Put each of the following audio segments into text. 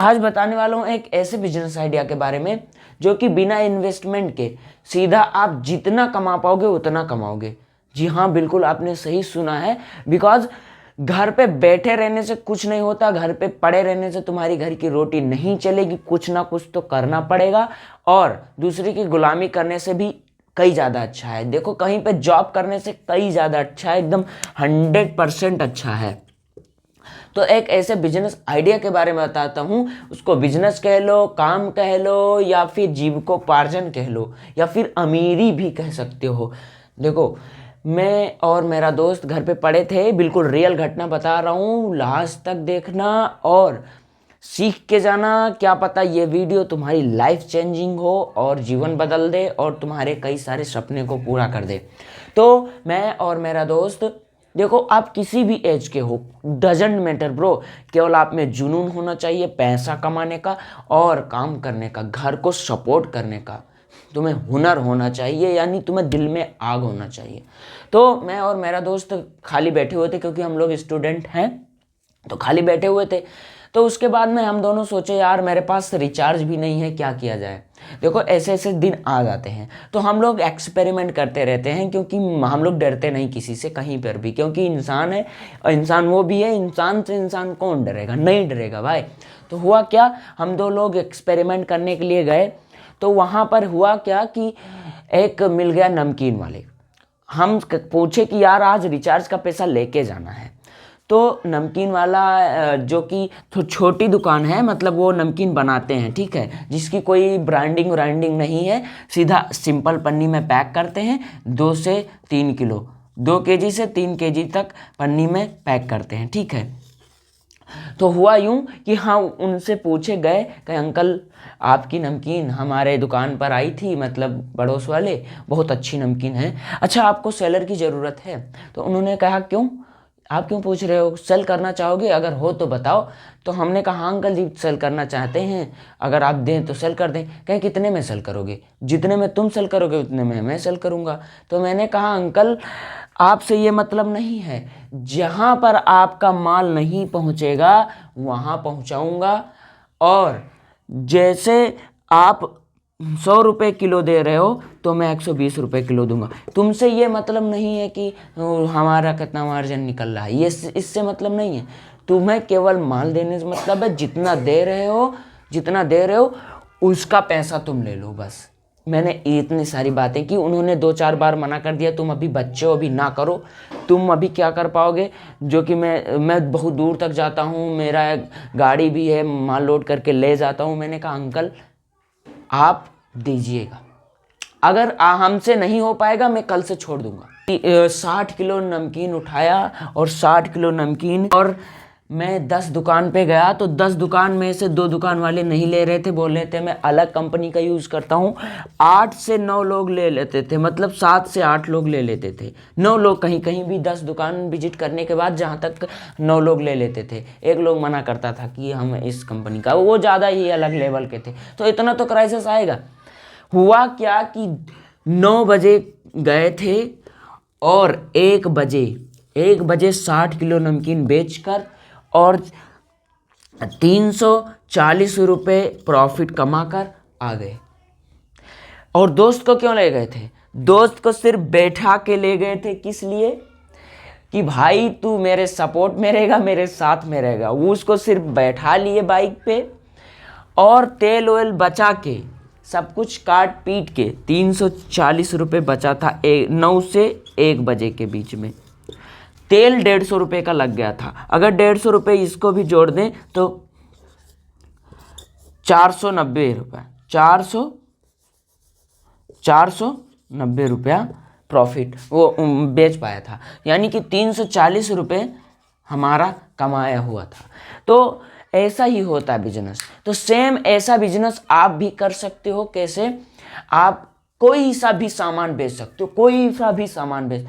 आज बताने वाला हूँ एक ऐसे बिजनेस आइडिया के बारे में जो कि बिना इन्वेस्टमेंट के सीधा आप जितना कमा पाओगे उतना कमाओगे। जी हाँ, बिल्कुल आपने सही सुना है। बिकॉज घर पे बैठे रहने से कुछ नहीं होता, घर पे पड़े रहने से तुम्हारी घर की रोटी नहीं चलेगी, कुछ ना कुछ तो करना पड़ेगा। और दूसरे की गुलामी करने से भी कई ज़्यादा अच्छा है। देखो, कहीं पे जॉब करने से कई ज़्यादा अच्छा है, एकदम 100% अच्छा है। तो एक ऐसे बिजनेस आइडिया के बारे में बताता हूँ। उसको बिजनेस कह लो, काम कह लो, या फिर जीविकोपार्जन कह लो, या फिर अमीरी भी कह सकते हो। देखो, मैं और मेरा दोस्त घर पे पड़े थे, बिल्कुल रियल घटना बता रहा हूँ, लास्ट तक देखना और सीख के जाना। क्या पता ये वीडियो तुम्हारी लाइफ चेंजिंग हो और जीवन बदल दे और तुम्हारे कई सारे सपने को पूरा कर दे। तो मैं और मेरा दोस्त, देखो आप किसी भी एज के हो, डजेंट मैटर ब्रो, केवल आप में जुनून होना चाहिए पैसा कमाने का और काम करने का, घर को सपोर्ट करने का। तुम्हें हुनर होना चाहिए, यानी तुम्हें दिल में आग होना चाहिए। तो मैं और मेरा दोस्त खाली बैठे हुए थे, क्योंकि हम लोग स्टूडेंट हैं, तो खाली बैठे हुए थे। तो उसके बाद में हम दोनों सोचे, यार मेरे पास रिचार्ज भी नहीं है, क्या किया जाए। देखो, ऐसे ऐसे दिन आ जाते हैं, तो हम लोग एक्सपेरिमेंट करते रहते हैं, क्योंकि हम लोग डरते नहीं किसी से कहीं पर भी, क्योंकि इंसान है और इंसान वो भी है, इंसान से इंसान कौन डरेगा, नहीं डरेगा भाई। तो हुआ क्या, हम दो लोग एक्सपेरिमेंट करने के लिए गए। तो वहाँ पर हुआ क्या कि एक मिल गया नमकीन वाले। हम पूछे कि यार आज रिचार्ज का पैसा लेके जाना है। तो नमकीन वाला जो कि छोटी दुकान है, मतलब वो नमकीन बनाते हैं, ठीक है, जिसकी कोई ब्रांडिंग व्रांडिंग नहीं है, सीधा सिंपल पन्नी में पैक करते हैं। 2 से 3 किलो, 2 केजी से 3 केजी तक पन्नी में पैक करते हैं, ठीक है। तो हुआ यूं कि हाँ, उनसे पूछे गए कि अंकल आपकी नमकीन हमारे दुकान पर आई थी, मतलब पड़ोस वाले, बहुत अच्छी नमकीन है, अच्छा आपको सेलर की ज़रूरत है। तो उन्होंने कहा क्यों, आप क्यों पूछ रहे हो, सेल करना चाहोगे, अगर हो तो बताओ। तो हमने कहा हाँ अंकल जी, सेल करना चाहते हैं, अगर आप दें तो सेल कर दें। कहें कितने में सेल करोगे, जितने में तुम सेल करोगे उतने में मैं सेल करूँगा। तो मैंने कहा अंकल आपसे ये मतलब नहीं है, जहाँ पर आपका माल नहीं पहुँचेगा वहाँ पहुँचाऊँगा। और जैसे आप 100 रुपये किलो दे रहे हो तो मैं 120 रुपये किलो दूंगा। तुमसे ये मतलब नहीं है कि हमारा कितना मार्जिन निकल रहा है, ये इससे मतलब नहीं है। तुम्हें केवल माल देने से मतलब है, जितना दे रहे हो, जितना दे रहे हो उसका पैसा तुम ले लो, बस। मैंने इतनी सारी बातें की, उन्होंने 2-4 बार मना कर दिया, तुम अभी बच्चे हो, अभी ना करो, तुम अभी क्या कर पाओगे, जो कि मैं बहुत दूर तक जाता हूँ, मेरा गाड़ी भी है, माल लोड करके ले जाता हूँ। मैंने कहा अंकल आप दीजिएगा, अगर हमसे नहीं हो पाएगा मैं कल से छोड़ दूंगा। 60 किलो नमकीन उठाया और 60 किलो नमकीन, और मैं 10 दुकान पे गया तो 10 दुकान में से 2 दुकान वाले नहीं ले रहे थे, बोल रहे थे मैं अलग कंपनी का यूज़ करता हूँ। 8 से 9 लोग ले लेते थे, मतलब 7 से 8 लोग ले लेते थे, 9 लोग, कहीं कहीं भी 10 दुकान विजिट करने के बाद जहाँ तक 9 लोग ले लेते थे। एक लोग मना करता था कि हम इस कंपनी का, वो ज़्यादा ही अलग लेवल के थे। तो इतना तो क्राइसिस आएगा। हुआ क्या कि 9 बजे गए थे और 1 बजे 60 किलो नमकीन बेचकर और 340 रुपये प्रॉफिट कमाकर आ गए। और दोस्त को क्यों ले गए थे, दोस्त को सिर्फ बैठा के ले गए थे, किस लिए, कि भाई तू मेरे सपोर्ट में रहेगा, मेरे साथ में रहेगा। वो उसको सिर्फ बैठा लिए बाइक पे, और तेल वेल बचा के, सब कुछ काट पीट के 340 रुपये बचा था 9 से 1 बजे के बीच में। तेल 150 रुपये का लग गया था, अगर 150 रुपये इसको भी जोड़ दें तो 490 रुपये, 490 रुपया प्रॉफिट वो बेच पाया था, यानी कि 340 रुपये हमारा कमाया हुआ था। तो ऐसा ही होता है बिजनेस। तो सेम ऐसा बिजनेस आप भी कर सकते हो। कैसे, आप कोई सा भी सामान बेच सकते हो, कोई सा भी सामान बेच।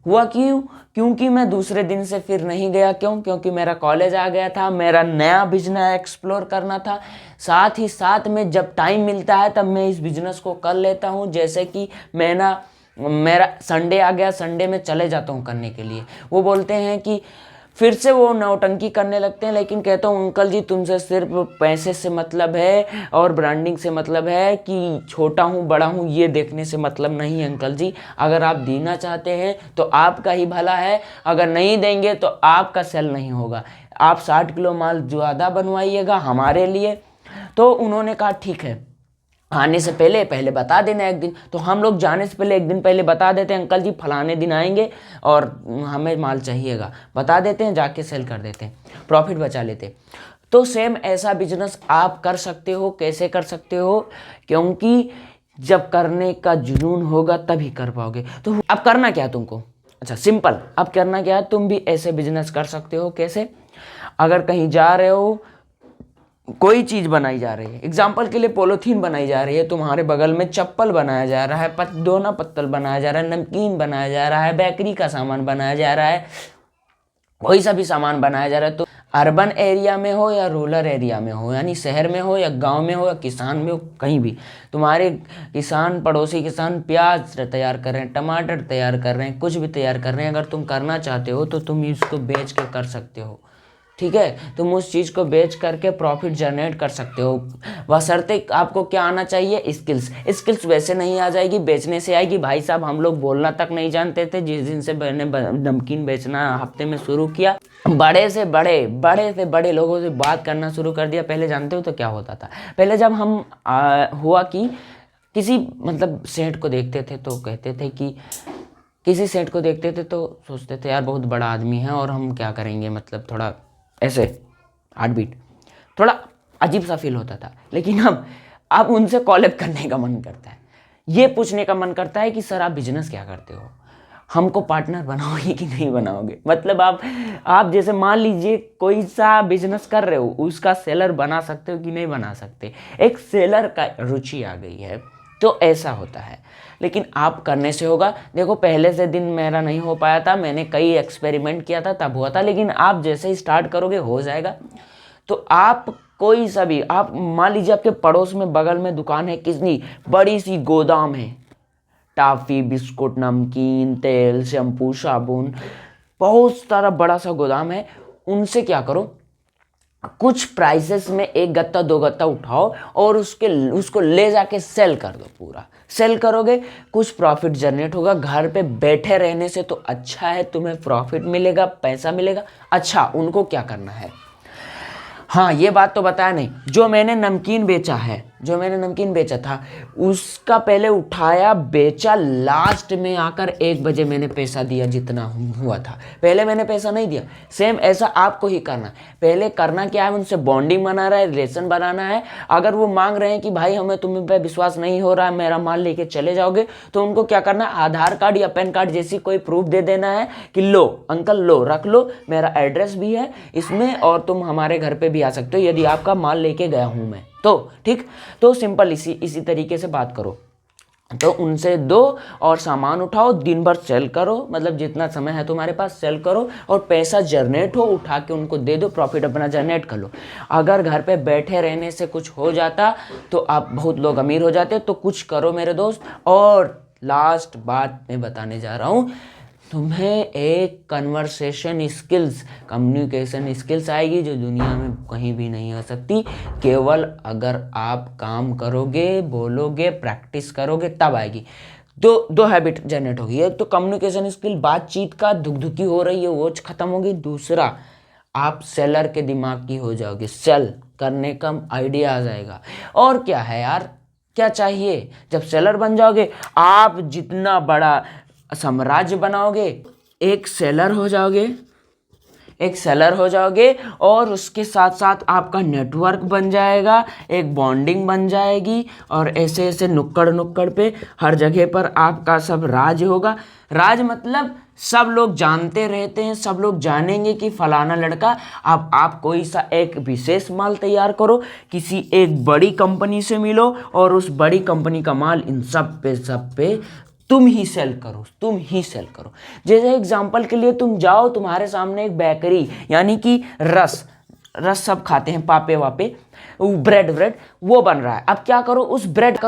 हुआ क्यों, क्योंकि मैं दूसरे दिन से फिर नहीं गया। क्यों, क्योंकि मेरा कॉलेज आ गया था, मेरा नया बिजनेस एक्सप्लोर करना था। साथ ही साथ में जब टाइम मिलता है तब मैं इस बिजनेस को कर लेता हूँ। जैसे कि मेरा संडे आ गया, संडे में चले जाता हूँ करने के लिए। वो बोलते हैं कि फिर से वो नौटंकी करने लगते हैं। लेकिन कहता हूँ अंकल जी तुमसे सिर्फ पैसे से मतलब है और ब्रांडिंग से मतलब है कि छोटा हूँ बड़ा हूँ ये देखने से मतलब नहीं है अंकल जी। अगर आप देना चाहते हैं तो आपका ही भला है, अगर नहीं देंगे तो आपका सेल नहीं होगा। आप 60 किलो माल ज़्यादा बनवाइएगा हमारे लिए। तो उन्होंने कहा ठीक है, आने से पहले पहले बता देना एक दिन। तो हम लोग जाने से पहले एक दिन पहले बता देते हैं अंकल जी फलाने दिन आएंगे और हमें माल चाहिएगा, बता देते हैं, जाके सेल कर देते हैं, प्रॉफिट बचा लेते हैं। तो सेम ऐसा बिजनेस आप कर सकते हो। कैसे कर सकते हो? क्योंकि जब करने का जुनून होगा तभी कर पाओगे। तो अब करना क्या है तुमको? अच्छा सिंपल, अब करना क्या है, तुम भी ऐसे बिजनेस कर सकते हो। कैसे? अगर कहीं जा रहे हो, कोई चीज बनाई जा रही है, एग्जाम्पल के लिए पॉलीथीन बनाई जा रही है, तुम्हारे बगल में चप्पल बनाया जा रहा है, दोना पत्तल बनाया जा रहा है, नमकीन बनाया जा रहा है, बेकरी का सामान बनाया जा रहा है, वही सभी सामान बनाया जा रहा है। तो अर्बन एरिया में हो या रूरल एरिया में हो, यानी शहर में हो या गांव में हो या किसान में हो, कहीं भी तुम्हारे किसान, पड़ोसी किसान प्याज तैयार कर रहे हैं, टमाटर तैयार कर रहे हैं, कुछ भी तैयार कर रहे हैं, अगर तुम करना चाहते हो तो तुम इसको बेच के कर सकते हो। ठीक है, तुम उस चीज़ को बेच करके प्रॉफिट जनरेट कर सकते हो। बशर्ते आपको क्या आना चाहिए? स्किल्स। स्किल्स वैसे नहीं आ जाएगी, बेचने से आएगी। भाई साहब हम लोग बोलना तक नहीं जानते थे। जिस दिन से मैंने नमकीन बेचना हफ्ते में शुरू किया, बड़े से बड़े लोगों से बात करना शुरू कर दिया। पहले जानते हो तो क्या होता था? पहले जब हम हुआ कि किसी मतलब सेठ को देखते थे तो कहते थे कि किसी सेठ को देखते थे तो सोचते थे यार बहुत बड़ा आदमी है और हम क्या करेंगे, मतलब थोड़ा ऐसे हार्ट बीट, थोड़ा अजीब सा फील होता था। लेकिन अब उनसे कॉलअप करने का मन करता है, ये पूछने का मन करता है कि सर आप बिजनेस क्या करते हो, हमको पार्टनर बनाओगे कि नहीं बनाओगे। मतलब आप जैसे मान लीजिए कोई सा बिजनेस कर रहे हो, उसका सेलर बना सकते हो कि नहीं बना सकते। एक सेलर का रुचि आ गई है तो ऐसा होता है। लेकिन आप करने से होगा। देखो पहले से दिन मेरा नहीं हो पाया था, मैंने कई एक्सपेरिमेंट किया था तब हुआ था। लेकिन आप जैसे ही स्टार्ट करोगे हो जाएगा। तो आप कोई सा भी, आप मान लीजिए आपके पड़ोस में बगल में दुकान है, कितनी बड़ी सी गोदाम है, टॉफी, बिस्कुट, नमकीन, तेल, शैम्पू, साबुन, बहुत सारा बड़ा सा गोदाम है। उनसे क्या करो, कुछ प्राइसेस में एक गत्ता दो गत्ता उठाओ और उसको ले जाके सेल कर दो। पूरा सेल करोगे, कुछ प्रॉफिट जनरेट होगा। घर पे बैठे रहने से तो अच्छा है, तुम्हें प्रॉफिट मिलेगा, पैसा मिलेगा। अच्छा उनको क्या करना है, हाँ ये बात तो बताया नहीं। जो मैंने नमकीन बेचा था उसका पहले उठाया, बेचा, लास्ट में आकर 1 बजे मैंने पैसा दिया जितना हुआ था। पहले मैंने पैसा नहीं दिया। सेम ऐसा आपको ही करना। पहले करना क्या है, उनसे बॉन्डिंग बना रहा है, रिलेशन बनाना है। अगर वो मांग रहे हैं कि भाई हमें तुम पे विश्वास नहीं हो रहा है, मेरा माल लेके चले जाओगे, तो उनको क्या करना, आधार कार्ड या पैन कार्ड जैसी कोई प्रूफ दे देना है कि लो अंकल, लो रख लो, मेरा एड्रेस भी है इसमें और तुम हमारे घर पे भी आ सकते हो यदि आपका माल लेके गया हूं मैं तो। ठीक, तो सिंपल इसी तरीके से बात करो। तो उनसे दो और सामान उठाओ, दिन भर सेल करो, मतलब जितना समय है तुम्हारे पास सेल करो और पैसा जनरेट हो, उठा के उनको दे दो, प्रॉफिट अपना जनरेट कर लो। अगर घर पे बैठे रहने से कुछ हो जाता तो आप बहुत लोग अमीर हो जाते। तो कुछ करो मेरे दोस्त। और लास्ट बात मैं बताने जा रहा हूँ, तुम्हें एक कन्वर्सेशन स्किल्स, कम्युनिकेशन स्किल्स आएगी जो दुनिया में कहीं भी नहीं आ सकती। केवल अगर आप काम करोगे, बोलोगे, प्रैक्टिस करोगे तब आएगी। दो हैबिट जनरेट होगी। एक तो कम्युनिकेशन स्किल, बातचीत का धुकधुकी हो रही है वो खत्म होगी। दूसरा, आप सेलर के दिमाग की हो जाओगे, सेल करने का आइडिया आ जाएगा। और क्या है यार, क्या चाहिए? जब सेलर बन जाओगे, आप जितना बड़ा साम्राज्य बनाओगे, एक सेलर हो जाओगे और उसके साथ साथ आपका नेटवर्क बन जाएगा, एक बॉन्डिंग बन जाएगी और ऐसे ऐसे नुक्कड़ पे हर जगह पर आपका सब राज होगा। राज मतलब सब लोग जानते रहते हैं, सब लोग जानेंगे कि फलाना लड़का। आप कोई सा एक विशेष माल तैयार करो, किसी एक बड़ी कंपनी से मिलो और उस बड़ी कंपनी का माल इन सब पे तुम ही सेल करो। जैसे एग्जांपल के लिए तुम जाओ, तुम्हारे सामने एक बेकरी, यानी कि रस सब खाते हैं, पापे वापे, ब्रेड वो बन रहा है। अब क्या करो, उस ब्रेड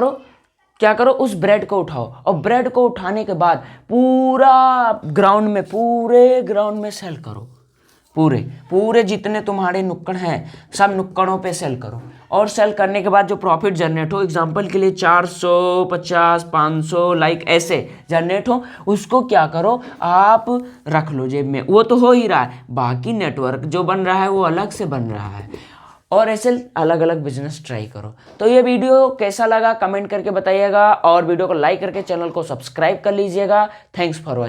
को उठाओ और ब्रेड को उठाने के बाद पूरे ग्राउंड में सेल करो। पूरे पूरे जितने तुम्हारे नुक्कड़ हैं सब नुक्कड़ों पे सेल करो, और सेल करने के बाद जो प्रॉफिट जनरेट हो, एग्जांपल के लिए 400, 50, 500 लाइक ऐसे जनरेट हो, उसको क्या करो आप रख लो जेब में। वो तो हो ही रहा है, बाकी नेटवर्क जो बन रहा है वो अलग से बन रहा है, और ऐसे अलग अलग बिजनेस ट्राई करो। तो ये वीडियो कैसा लगा कमेंट करके बताइएगा, और वीडियो को लाइक करके चैनल को सब्सक्राइब कर लीजिएगा। Thanks for watching.